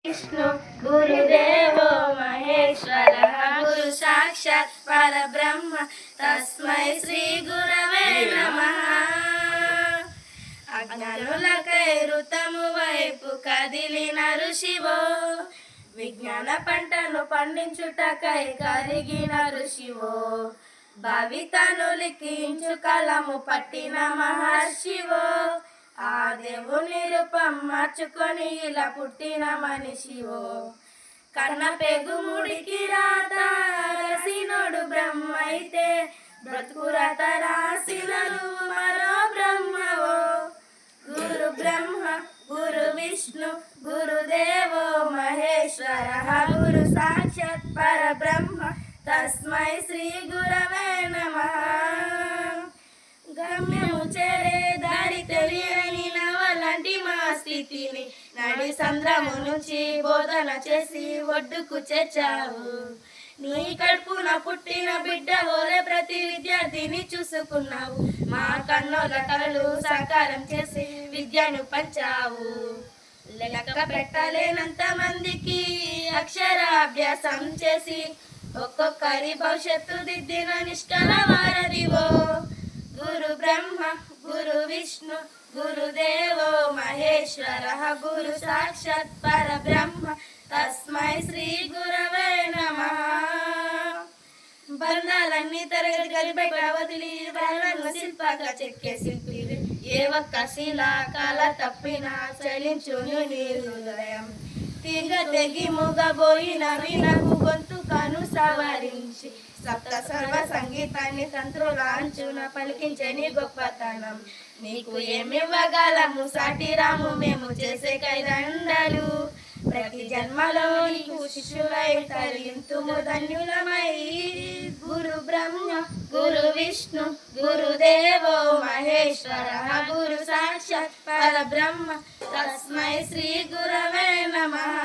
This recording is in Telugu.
विष्णु गुरुदेवो महेश्वरः गुरु साक्षात् परब्रह्म तस्मै श्री गुरवे नमः। అజ్ఞానులకై ఋతము వైపు కదిలిన ఋషివో, విజ్ఞాన పంటను పండించుటకై కరిగిన ఋషివో, భవితను లిఖించు కలము పట్టిన మహర్షివో, ఆ దేవుని రూపం మార్చుకొని ఇలా పుట్టిన మనిషివో, కన్న పెగు ముడికి రాత రాసినోడు బ్రహ్మ అయితే బ్రతుకు రాత రాసిన నువ్వు మరో బ్రహ్మవో. గురు బ్రహ్మ గురు విష్ణు గురుదేవో మహేశ్వర గురు సాక్షాత్ పరబ్రహ్మ తస్మై శ్రీ గురవే నమః. గమ్యము చేరే దారి తెలియని నవలాంటి మా స్థితిని నడి సంద్రము నుంచి బోధన చేసి ఒడ్డుకు చేర్చావు. నీ కడుపున పుట్టిన బిడ్డ ఓలే ప్రతి విద్యార్థిని చూసుకున్నావు. మా కన్నుల కలలు సాకారం చేసి విద్యను పంచావు. లెక్క పెట్టలేనంత మందికి అక్షరాభ్యాసం చేసి ఒక్కొక్కరి భవిష్యత్తు దిద్దిన నిష్ఠల వారధివో. గురు బ్రహ్మ గురు విష్ణు గురుదేవో మహేశ్వర గురు సాక్షాత్ పరబ్రహ్మ తస్మై శ్రీ గురవే నమః. బంధాలన్నీ తరగతి కలిపేట వదిలి వాళ్ళను శిల్పగా చెక్కే శిల్పివి. ఏ ఒక్క శిలా కాల తప్పినా చలించును నీ హృదయం. తీగ తెగి మూగబోయిన వీణకు గొంతుకను సవరించి సప్త సర్వ సంగీతాన్ని తంత్రుల అంచున పలికించే నీ గొప్పతనం. నీకు ఏమివ్వగలము సాటి రాము మేము చేసే కైదండలు. ప్రతి జన్మలో నీకు శిష్యులై తరింతుము ధన్యులమై. గురు బ్రహ్మ గురు విష్ణు గురుదేవో మహేశ్వర గురు సాక్షాత్ పరబ్రహ్మ తస్మై శ్రీ గురవే నమః.